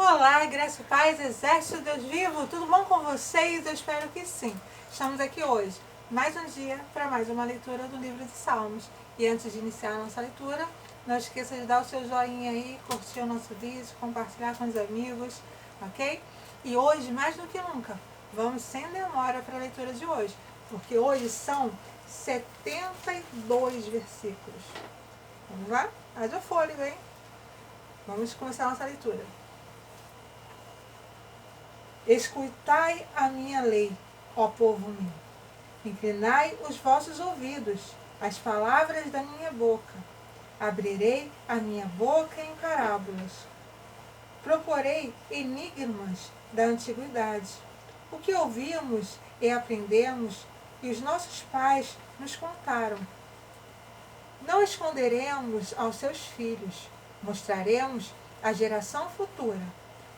Olá, graça e paz, exército de Deus vivo, tudo bom com vocês? Eu espero que sim. Estamos aqui hoje, mais um dia, para mais uma leitura do livro de Salmos. E antes de iniciar a nossa leitura, não esqueça de dar o seu joinha aí, curtir o nosso vídeo, compartilhar com os amigos, ok? E hoje, mais do que nunca, vamos sem demora para a leitura de hoje, porque hoje são 72 versículos. Vamos lá? Haja fôlego, hein? Vamos começar a nossa leitura. Escutai a minha lei, ó povo meu. Inclinai os vossos ouvidos às palavras da minha boca. Abrirei a minha boca em parábolas. Proporei enigmas da antiguidade. O que ouvimos e aprendemos e os nossos pais nos contaram. Não esconderemos aos seus filhos. Mostraremos à geração futura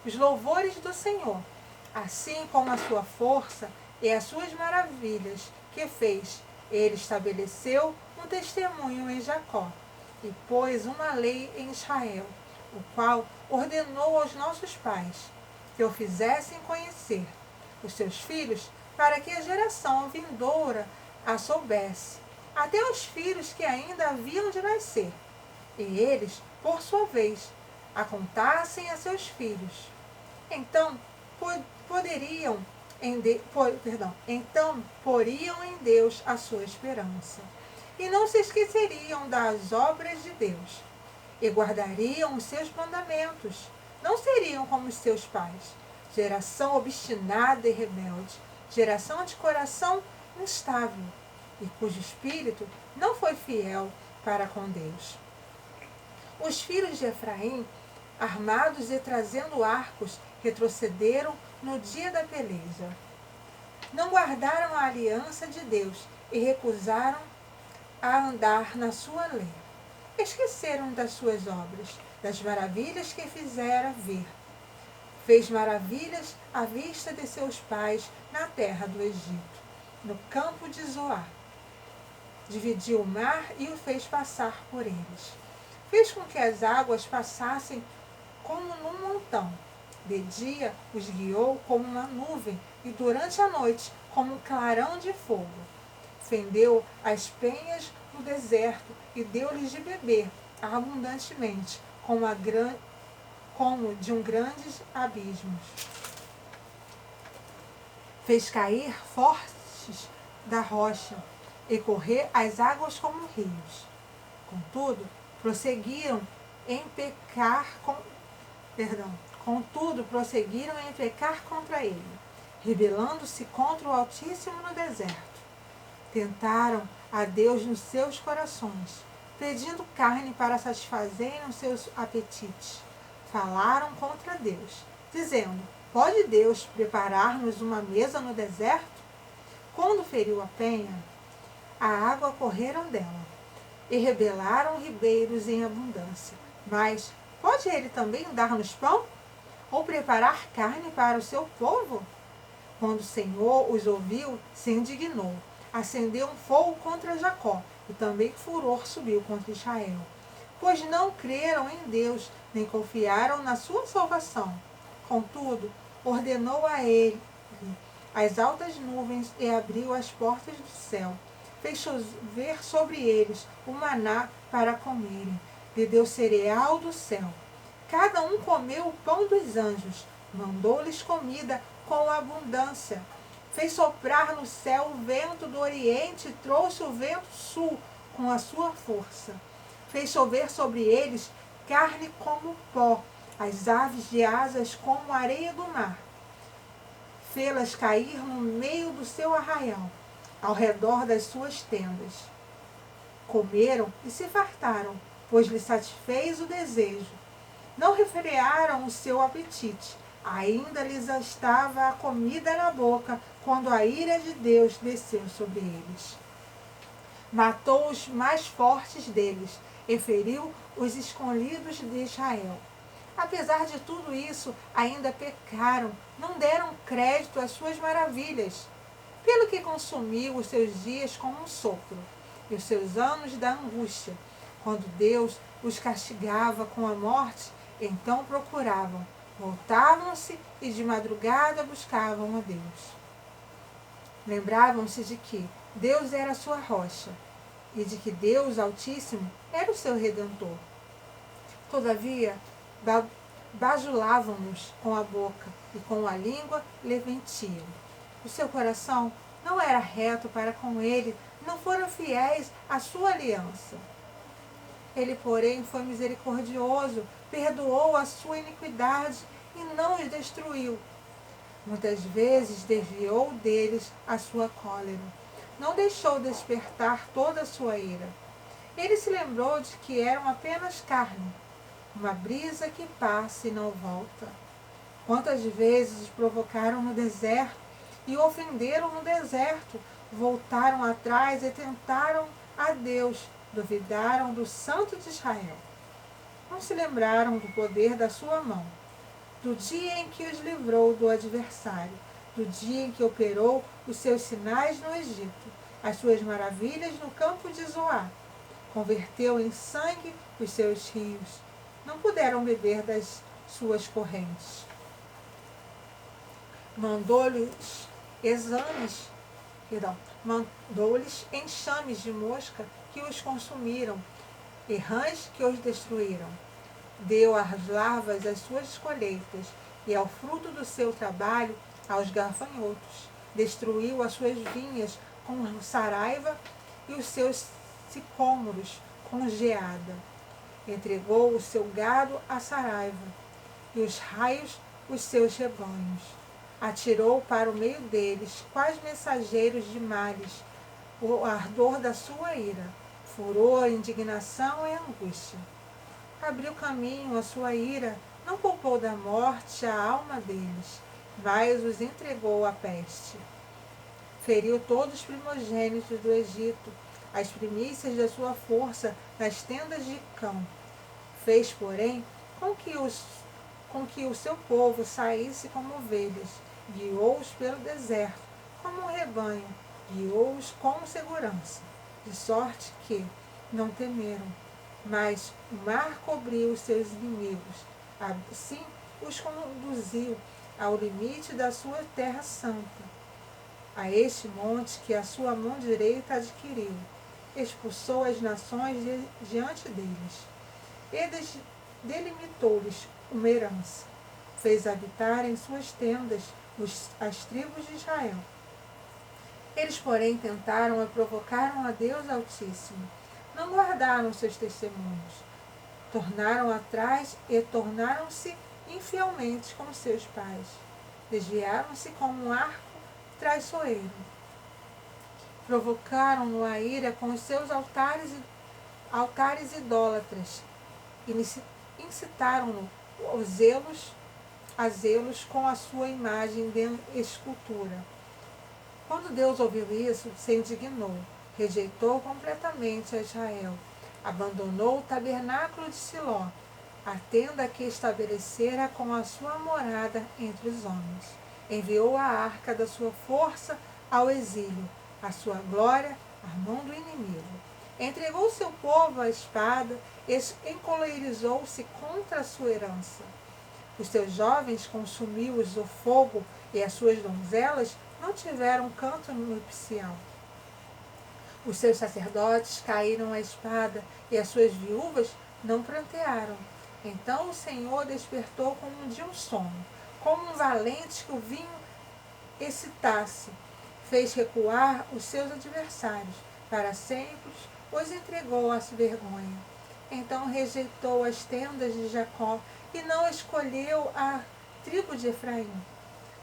os louvores do Senhor, assim como a sua força e as suas maravilhas que fez. Ele estabeleceu um testemunho em Jacó e pôs uma lei em Israel, o qual ordenou aos nossos pais que o fizessem conhecer os seus filhos, para que a geração vindoura a soubesse, até os filhos que ainda haviam de nascer, e eles, por sua vez, a contassem a seus filhos. Então poriam em Deus a sua esperança, e não se esqueceriam das obras de Deus, e guardariam os seus mandamentos. Não seriam como os seus pais, geração obstinada e rebelde, geração de coração instável, e cujo espírito não foi fiel para com Deus. Os filhos de Efraim, armados e trazendo arcos, retrocederam no dia da peleja. Não guardaram a aliança de Deus e recusaram a andar na sua lei. Esqueceram das suas obras, das maravilhas que fizera ver. Fez maravilhas à vista de seus pais na terra do Egito, no campo de Zoar. Dividiu o mar e o fez passar por eles. Fez com que as águas passassem como num montão. De dia os guiou como uma nuvem e durante a noite como um clarão de fogo. Fendeu as penhas no deserto e deu-lhes de beber abundantemente, como de um grandes abismos. Fez cair fortes da rocha e correr as águas como rios. Contudo, prosseguiram em pecar contra ele, rebelando-se contra o Altíssimo no deserto. Tentaram a Deus nos seus corações, pedindo carne para satisfazerem os seus apetites. Falaram contra Deus, dizendo: pode Deus preparar-nos uma mesa no deserto? Quando feriu a penha, a água correram dela, e rebelaram ribeiros em abundância. Mas pode ele também dar-nos pão? Ou preparar carne para o seu povo? Quando o Senhor os ouviu, se indignou, acendeu um fogo contra Jacó, e também furor subiu contra Israel. Pois não creram em Deus, nem confiaram na sua salvação. Contudo, ordenou a ele as altas nuvens e abriu as portas do céu. Fez chover sobre eles o maná para comerem, lhe deu cereal do céu. Cada um comeu o pão dos anjos, mandou-lhes comida com abundância. Fez soprar no céu o vento do oriente e trouxe o vento sul com a sua força. Fez chover sobre eles carne como pó, as aves de asas como a areia do mar. Fê-las cair no meio do seu arraial, ao redor das suas tendas. Comeram e se fartaram, pois lhes satisfez o desejo. Não refrearam o seu apetite, ainda lhes estava a comida na boca, quando a ira de Deus desceu sobre eles. Matou os mais fortes deles e feriu os escolhidos de Israel. Apesar de tudo isso, ainda pecaram, não deram crédito às suas maravilhas, pelo que consumiu os seus dias como um sopro, e os seus anos da angústia. Quando Deus os castigava com a morte, então procuravam, Voltavam-se e de madrugada buscavam a Deus. Lembravam-se de que Deus era a sua rocha e de que Deus Altíssimo era o seu Redentor. Todavia, bajulavam-nos com a boca e com a língua lhe mentiam. O seu coração não era reto para com ele, não foram fiéis à sua aliança. Ele, porém, foi misericordioso, perdoou a sua iniquidade e não os destruiu. Muitas vezes desviou deles a sua cólera. Não deixou despertar toda a sua ira. Ele se lembrou de que eram apenas carne, uma brisa que passa e não volta. Quantas vezes os provocaram no deserto e o ofenderam no deserto, voltaram atrás e tentaram a Deus, duvidaram do Santo de Israel. Não se lembraram do poder da sua mão, do dia em que os livrou do adversário, do dia em que operou os seus sinais no Egito, as suas maravilhas no campo de Zoar. Converteu em sangue os seus rios. Não puderam beber das suas correntes. Mandou-lhes enxames de mosca que os consumiram, e rãs que os destruíram. Deu às larvas as suas colheitas, e ao fruto do seu trabalho aos gafanhotos. Destruiu as suas vinhas com saraiva e os seus sicômoros com geada. Entregou o seu gado à saraiva, e os raios os seus rebanhos. Atirou para o meio deles, quais mensageiros de males, o ardor da sua ira, furor, indignação e angústia. Abriu caminho à sua ira, não poupou da morte a alma deles, mas os entregou à peste. Feriu todos os primogênitos do Egito, as primícias da sua força nas tendas de campo. Fez, porém, com que o seu povo saísse como ovelhas, guiou-os pelo deserto, como um rebanho, guiou-os com segurança, de sorte que não temeram. Mas o mar cobriu os seus inimigos, assim os conduziu ao limite da sua terra santa, a este monte que a sua mão direita adquiriu. Expulsou as nações diante deles, e delimitou-lhes uma herança. Fez habitar em suas tendas as tribos de Israel. Eles, porém, tentaram e provocaram a Deus Altíssimo. Não guardaram seus testemunhos. Tornaram atrás e tornaram-se infielmente com seus pais. Desviaram-se como um arco traiçoeiro. Provocaram-no a ira com os seus altares idólatras. Incitaram-no a zelos com a sua imagem de escultura. Quando Deus ouviu isso, se indignou, rejeitou completamente a Israel, abandonou o tabernáculo de Siló, a tenda que estabelecera com a sua morada entre os homens. Enviou a arca da sua força ao exílio, a sua glória à mão do inimigo. Entregou seu povo à espada, encolerizou-se contra a sua herança. Os seus jovens consumiu-os o fogo, e as suas donzelas não tiveram canto nupcial. Os seus sacerdotes caíram à espada, e as suas viúvas não prantearam. Então o Senhor despertou como de um sono, como um valente que o vinho excitasse. Fez recuar os seus adversários, para sempre os entregou à vergonha. Então rejeitou as tendas de Jacó, e não escolheu a tribo de Efraim.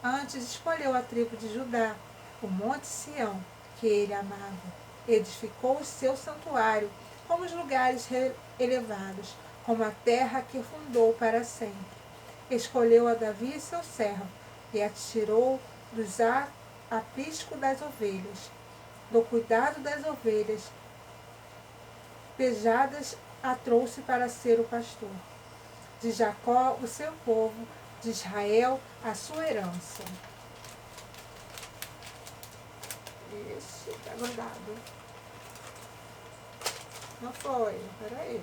Antes escolheu a tribo de Judá, o monte Sião, que ele amava. Edificou o seu santuário, como os lugares elevados, como a terra que fundou para sempre. Escolheu a Davi seu servo, e a tirou dos aprisco das ovelhas, do cuidado das ovelhas pejadas, a trouxe para ser o pastor. De Jacó, o seu povo, de Israel, a sua herança. Ixi, tá grudado. Não foi, peraí.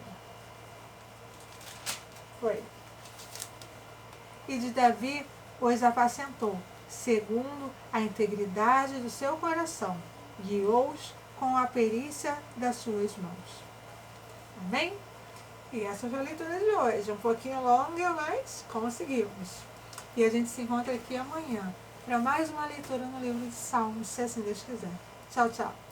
Foi. e de Davi os apacentou, segundo a integridade do seu coração, guiou-os com a perícia das suas mãos. Amém? E essa foi a leitura de hoje, um pouquinho longa, mas conseguimos. E a gente se encontra aqui amanhã para mais uma leitura no livro de Salmos, se assim Deus quiser. Tchau, tchau.